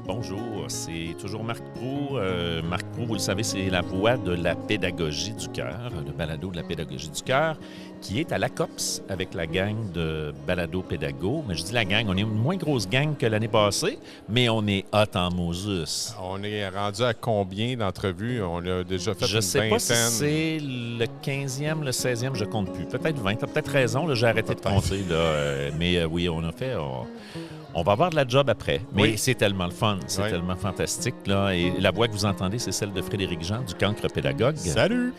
Bonjour, c'est toujours Marc Proulx. Marc Proulx, vous le savez, c'est la voix de la pédagogie du cœur, le balado de la pédagogie du cœur, qui est à l'ACOPS avec la gang de balado pédago. Mais je dis la gang, on est une moins grosse gang que l'année passée, mais on est hot en Moses. On est rendu à combien d'entrevues? On a déjà fait Je une sais vingtaine. pas si c'est le 15e, le 16e, je compte plus. Peut-être 20, t'as peut-être raison, là, j'ai arrêté de compter. Là, mais oui, on a fait... On va avoir de la job après, mais Oui. c'est tellement le fun, c'est Oui. tellement fantastique. Là. Et la voix que vous entendez, c'est celle de Frédéric Jean, du Cancre Pédagogue. Salut!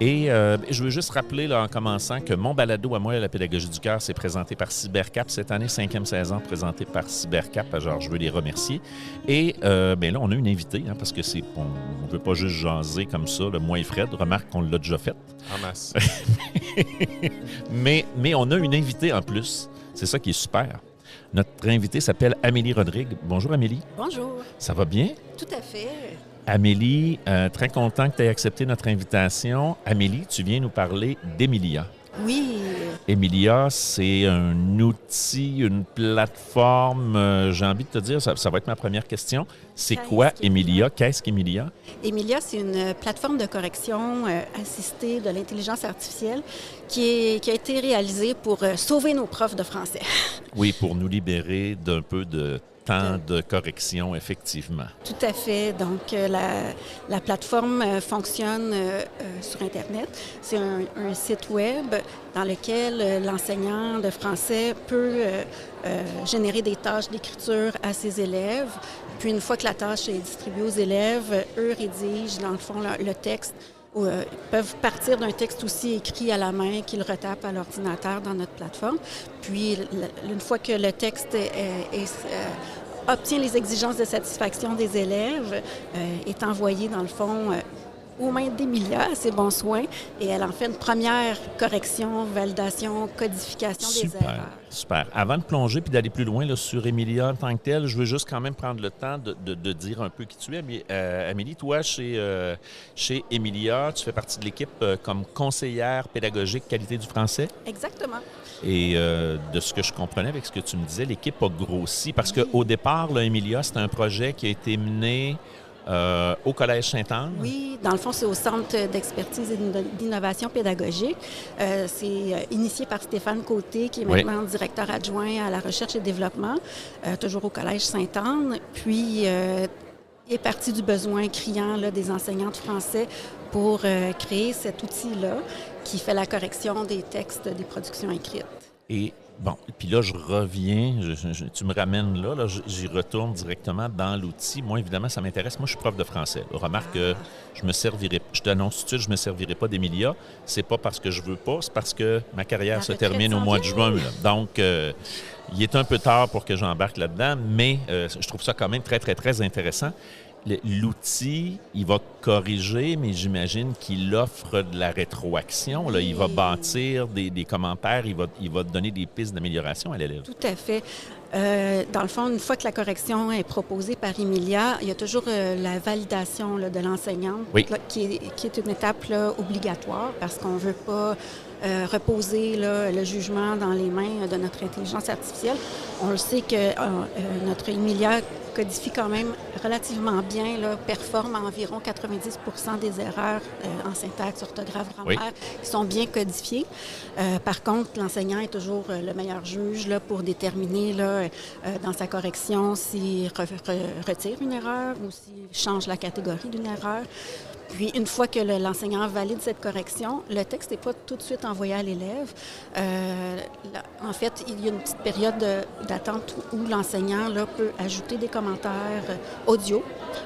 Et je veux juste rappeler là, en commençant que mon balado à moi, la pédagogie du cœur, c'est présenté par Cybercap. Cette année, 5e saison, présenté par Cybercap. Alors, je veux les remercier. Et bien là, on a une invitée, hein, parce que on ne veut pas juste jaser comme ça, moi et Fred. Remarque qu'on l'a déjà fait. En masse. mais on a une invitée en plus. C'est ça qui est super. Notre invitée s'appelle Amélie Rodrigue. Bonjour Amélie. Bonjour. Ça va bien? Tout à fait. Amélie, très content que tu aies accepté notre invitation. Amélie, tu viens nous parler d'Emilia. Oui. Emilia, c'est un outil, une plateforme. J'ai envie de te dire, ça va être ma première question. C'est quoi Emilia? Qu'est-ce qu'Emilia? Emilia, c'est une plateforme de correction assistée de l'intelligence artificielle qui a été réalisée pour sauver nos profs de français. Oui, pour nous libérer d'un peu de temps de correction, effectivement. Tout à fait. Donc, la plateforme fonctionne sur Internet. C'est un site web dans lequel l'enseignant de français peut générer des tâches d'écriture à ses élèves. Puis, une fois que la tâche est distribuée aux élèves, eux rédigent, dans le fond, le texte. Peuvent partir d'un texte aussi écrit à la main qu'ils retapent à l'ordinateur dans notre plateforme. Puis, une fois que le texte obtient les exigences de satisfaction des élèves, est envoyé, dans le fond, aux mains d'Emilia, à ses bons soins, et elle en fait une première correction, validation, codification des erreurs. Super. Avant de plonger puis d'aller plus loin là, sur Emilia en tant que telle, je veux juste quand même prendre le temps de dire un peu qui tu es. Amélie, toi, chez Emilia, tu fais partie de l'équipe comme conseillère pédagogique qualité du français. Exactement. Et de ce que je comprenais avec ce que tu me disais, l'équipe a grossi parce qu'au départ, là, Emilia, c'était un projet qui a été mené au Collège Sainte-Anne? Oui, dans le fond, c'est au Centre d'expertise et d'innovation pédagogique. C'est initié par Stéphane Côté, qui est maintenant directeur adjoint à la recherche et développement, toujours au Collège Sainte-Anne. Puis, il est parti du besoin criant là, des enseignants de français pour créer cet outil-là qui fait la correction des textes des productions écrites. Et bon, puis là, je reviens, tu me ramènes là, j'y retourne directement dans l'outil. Moi, évidemment, ça m'intéresse. Moi, je suis prof de français. Remarque que je t'annonce tout de suite, je ne me servirai pas d'Emilia. C'est pas parce que je veux pas, c'est parce que ma carrière se termine au mois de juin. Là. Donc, il est un peu tard pour que j'embarque là-dedans, mais je trouve ça quand même très, très, très intéressant. L'outil, il va corriger, mais j'imagine qu'il offre de la rétroaction. Là. Il va bâtir des commentaires, il va donner des pistes d'amélioration à l'élève. Tout à fait. Dans le fond, une fois que la correction est proposée par Emilia, il y a toujours la validation là, de l'enseignante qui est une étape là, obligatoire parce qu'on ne veut pas reposer là, le jugement dans les mains de notre intelligence artificielle. On le sait que notre Emilia codifie quand même relativement bien, là, performe à environ 90% des erreurs en syntaxe, orthographe, grammaire, qui sont bien codifiées. Par contre, l'enseignant est toujours le meilleur juge là, pour déterminer là, dans sa correction s'il retire une erreur ou s'il change la catégorie d'une erreur. Puis, une fois que l'enseignant valide cette correction, le texte n'est pas tout de suite envoyé à l'élève. En fait, il y a une petite période d'attente où l'enseignant là, peut ajouter des commentaires audio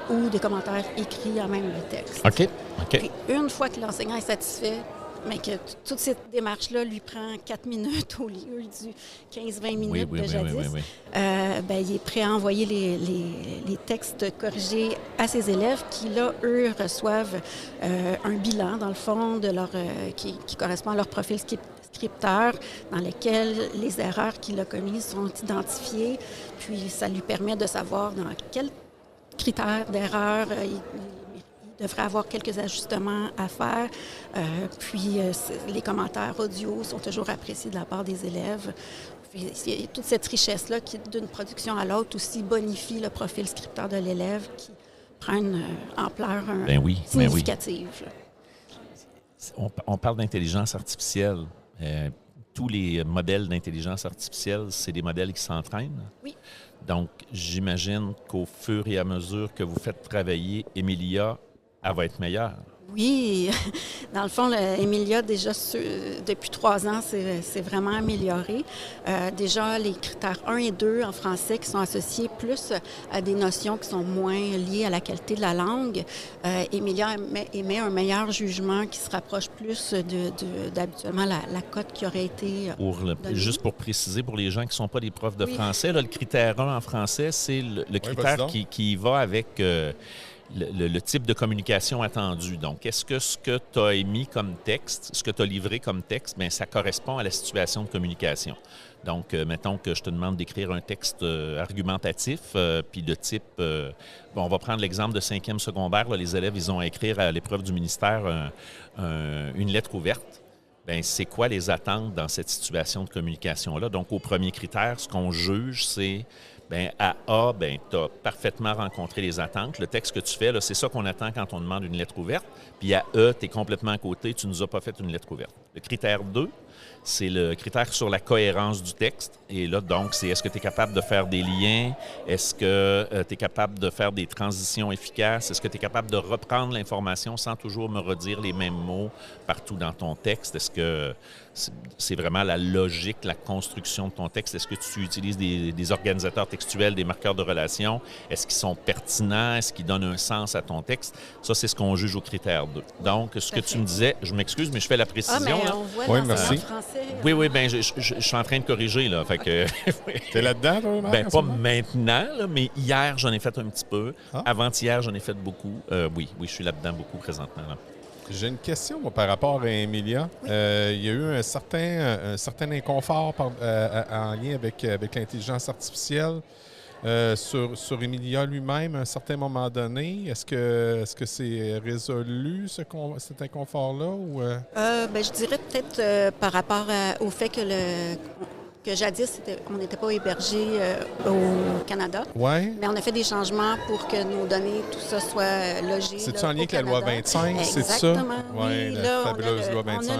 ou des commentaires écrits à même le texte. OK. Puis, une fois que l'enseignant est satisfait, mais que toute cette démarche-là lui prend 4 minutes au lieu du 15-20 minutes de jadis, il est prêt à envoyer les textes corrigés à ses élèves qui, là, eux, reçoivent un bilan, dans le fond, qui correspond à leur profil scripteur, dans lequel les erreurs qu'il a commises sont identifiées. Puis, ça lui permet de savoir dans quels critères d'erreur il devrait avoir quelques ajustements à faire. Puis, les commentaires audio sont toujours appréciés de la part des élèves. Il y a toute cette richesse-là qui, d'une production à l'autre, aussi bonifie le profil scripteur de l'élève qui prend une ampleur significative. On parle d'intelligence artificielle. Tous les modèles d'intelligence artificielle, c'est des modèles qui s'entraînent. Oui. Donc, j'imagine qu'au fur et à mesure que vous faites travailler Emilia, elle va être meilleure. Oui, dans le fond, Emilia, déjà, depuis 3 ans, c'est vraiment amélioré. Déjà, les critères 1 et 2 en français qui sont associés plus à des notions qui sont moins liées à la qualité de la langue. Emilia émet un meilleur jugement qui se rapproche plus d'habituellement la cote qui aurait été juste pour préciser, pour les gens qui ne sont pas des profs de français, là, le critère 1 en français, c'est le critère qui va avec... Le type de communication attendu. Donc, est-ce que ce que tu as émis comme texte, ce que tu as livré comme texte, bien, ça correspond à la situation de communication? Donc, mettons que je te demande d'écrire un texte argumentatif, puis de type... on va prendre l'exemple de 5e secondaire. Là, les élèves, ils ont à écrire à l'épreuve du ministère une lettre ouverte. Bien, c'est quoi les attentes dans cette situation de communication-là? Donc, au premier critère, ce qu'on juge, c'est... Bien, à A, bien, tu as parfaitement rencontré les attentes. Le texte que tu fais, là, c'est ça qu'on attend quand on demande une lettre ouverte. Puis à E, tu es complètement à côté, tu ne nous as pas fait une lettre ouverte. Le critère 2, c'est le critère sur la cohérence du texte. Et là, donc, c'est est-ce que tu es capable de faire des liens? Est-ce que tu es capable de faire des transitions efficaces? Est-ce que tu es capable de reprendre l'information sans toujours me redire les mêmes mots partout dans ton texte? Est-ce que c'est vraiment la logique, la construction de ton texte? Est-ce que tu utilises des organisateurs textuels, des marqueurs de relation? Est-ce qu'ils sont pertinents? Est-ce qu'ils donnent un sens à ton texte? Ça, c'est ce qu'on juge au critère 2. Donc, ce que tu me disais, je m'excuse, mais je fais la précision. Mais on voit merci. Français. Oui, bien, je suis en train de corriger, là. Fait que... T'es là-dedans, toi, Marc? Bien, pas maintenant, là, mais hier, j'en ai fait un petit peu. Avant-hier, j'en ai fait beaucoup. Oui, je suis là-dedans beaucoup présentement, là. J'ai une question moi, par rapport à Emilia. Oui. Il y a eu un certain inconfort en lien avec l'intelligence artificielle sur Emilia lui-même à un certain moment donné. Est-ce que c'est résolu, cet inconfort-là? Ou je dirais peut-être par rapport au fait que jadis, on n'était pas hébergé au Canada. Oui. Mais on a fait des changements pour que nos données, tout ça, soit logé. C'est-tu en lien avec la loi 25, c'est ça? Exactement. Oui, la fabuleuse loi 25.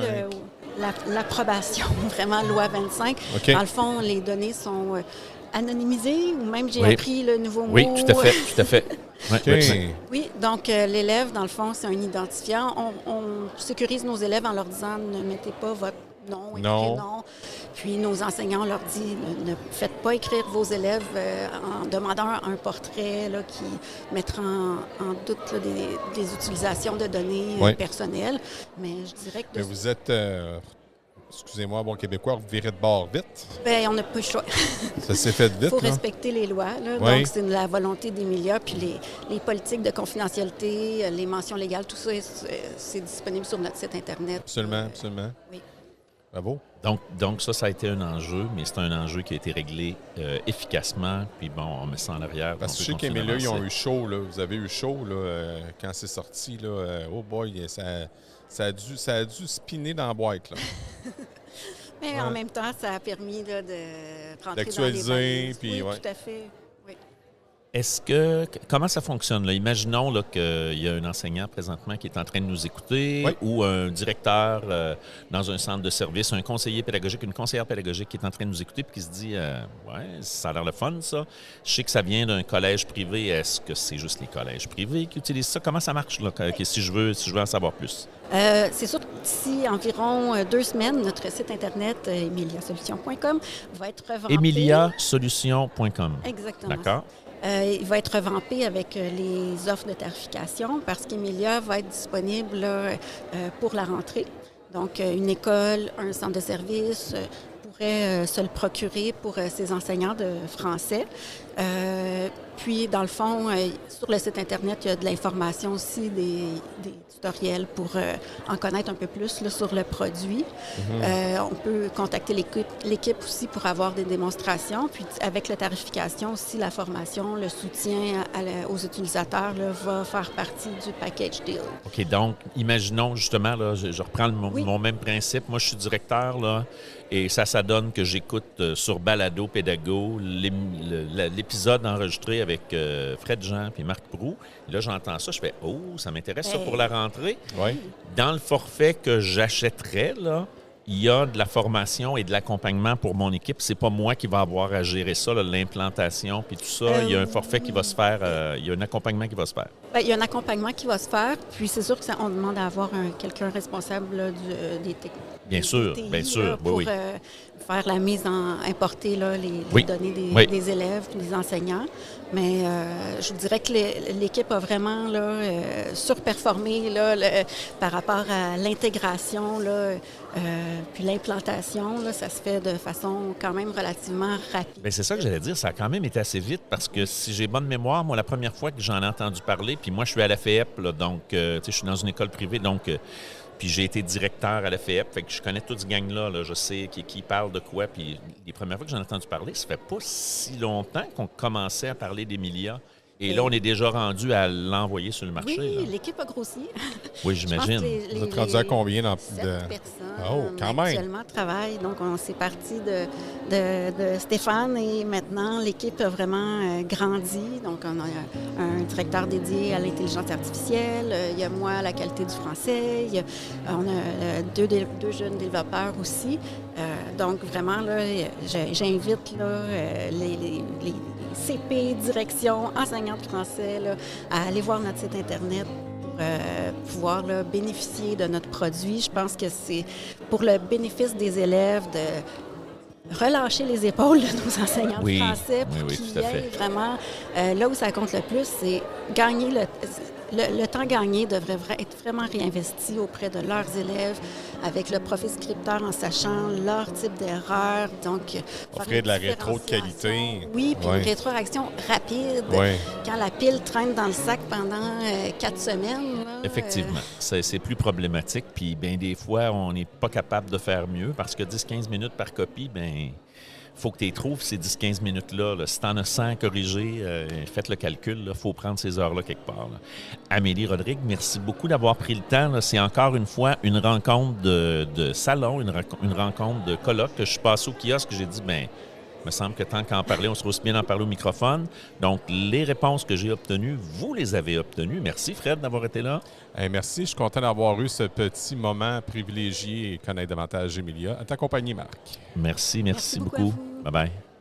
On a l'approbation, vraiment, loi 25. Okay. Dans le fond, les données sont anonymisées, ou même j'ai appris le nouveau mot. Oui, tout à fait. Okay. Oui, donc l'élève, dans le fond, c'est un identifiant. On sécurise nos élèves en leur disant ne mettez pas votre nom et prénom. Puis nos enseignants leur disent ne faites pas écrire vos élèves en demandant un portrait là, qui mettra en doute là, des utilisations de données personnelles. Mais je dirais que... Mais vous êtes... excusez-moi, bon québécois, vous virez de bord vite? Bien, on n'a pas le choix. Ça s'est fait vite, Il faut respecter les lois. Là. Oui. Donc, c'est la volonté d'Emilia. Puis les politiques de confidentialité, les mentions légales, tout ça, c'est disponible sur notre site Internet. Absolument. Oui. Bravo. Donc ça a été un enjeu, mais c'est un enjeu qui a été réglé efficacement. Puis bon, on met ça en arrière. Parce que je sais qu'Emilia, ils ont eu chaud. Là. Vous avez eu chaud là, quand c'est sorti. Là, oh boy, ça a dû spinner dans la boîte. Là. Mais en même temps, ça a permis là, de rentrer d'actualiser, dans les valises. Puis, oui, tout à fait. Oui. Comment ça fonctionne? Là? Imaginons là, qu'il y a un enseignant présentement qui est en train de nous écouter ou un directeur dans un centre de service, un conseiller pédagogique, une conseillère pédagogique qui est en train de nous écouter et qui se dit ça a l'air le fun, ça. Je sais que ça vient d'un collège privé. Est-ce que c'est juste les collèges privés qui utilisent ça? Comment ça marche là, si je veux en savoir plus? C'est sûr que d'ici environ 2 semaines, notre site Internet, emiliasolutions.com, va être revampé. emiliasolutions.com. Exactement. D'accord. Il va être revampé avec les offres de tarification parce qu'Emilia va être disponible là, pour la rentrée. Donc, une école, un centre de service pourrait se le procurer pour ses enseignants de français. Puis, dans le fond, sur le site Internet, il y a de l'information aussi, des tutoriels pour en connaître un peu plus là, sur le produit. On peut contacter l'équipe aussi pour avoir des démonstrations. Puis, avec la tarification aussi, la formation, le soutien aux utilisateurs là, va faire partie du package deal. OK, donc, imaginons justement, là, je reprends mon même principe. Moi, je suis directeur, là, Et ça donne que j'écoute sur Balado Pédago l'épisode enregistré avec Fred Jean et Marc Proulx. Là, j'entends ça, je fais « Oh, ça m'intéresse ça pour la rentrée. Oui. » Dans le forfait que j'achèterais, là, il y a de la formation et de l'accompagnement pour mon équipe. C'est pas moi qui va avoir à gérer ça, là, l'implantation puis tout ça. Il y a un forfait qui va se faire, il y a un accompagnement qui va se faire. Bien, il y a un accompagnement qui va se faire, puis c'est sûr qu'on demande à avoir quelqu'un responsable là, des TI. Bien sûr, pour oui. Faire la mise en importer là, les données des élèves et des enseignants. Mais je vous dirais que l'équipe a vraiment là, surperformé là, par rapport à l'intégration, là, puis l'implantation. Là, ça se fait de façon quand même relativement rapide. Bien, c'est ça que j'allais dire. Ça a quand même été assez vite parce que si j'ai bonne mémoire, moi, la première fois que j'en ai entendu parler, puis moi, je suis à la FEP, là, donc je suis dans une école privée, donc... Puis j'ai été directeur à la FEP, fait que je connais tout ce gang-là. Là, je sais qui parle de quoi. Puis les premières fois que j'en ai entendu parler, ça fait pas si longtemps qu'on commençait à parler d'Emilia. Et là, on est déjà rendu à l'envoyer sur le marché. Oui, l'équipe a grossi. Oui, j'imagine. Vous êtes rendu à combien dans 7 personnes quand même. Actuellement travaillent. Donc, on s'est parti de Stéphane et maintenant, l'équipe a vraiment grandi. Donc, on a un directeur dédié à l'intelligence artificielle. Il y a moi à la qualité du français. On a deux jeunes développeurs aussi. Donc, vraiment, là, j'invite là, les CP, direction, enseignants de français, là, à aller voir notre site Internet pour pouvoir là, bénéficier de notre produit. Je pense que c'est pour le bénéfice des élèves de relâcher les épaules de nos enseignants de français pour qu'ils aillent vraiment... là où ça compte le plus, c'est gagner le temps gagné devrait être vraiment réinvesti auprès de leurs élèves avec le profil scripteur en sachant leur type d'erreur. Donc, offrir de la rétro de qualité. Oui, puis une rétroaction rapide. Quand la pile traîne dans le sac pendant 4 semaines. Là, effectivement, c'est plus problématique. Puis bien des fois, on n'est pas capable de faire mieux parce que 10-15 minutes par copie, bien... Il faut que tu les trouves, ces 10-15 minutes-là. Là. Si tu en as 100 à corriger, faites le calcul. Il faut prendre ces heures-là quelque part. Là. Amélie Rodrigue, merci beaucoup d'avoir pris le temps. Là. C'est encore une fois une rencontre de salon, une rencontre de colloque. Je suis passé au kiosque et j'ai dit, bien, il me semble que tant qu'en parler, on serait aussi bien d'en parler au microphone. Donc, les réponses que j'ai obtenues, vous les avez obtenues. Merci, Fred, d'avoir été là. Merci. Je suis content d'avoir eu ce petit moment privilégié et connaître davantage Emilia. À ta compagnie, Marc. Merci beaucoup. Bye-bye.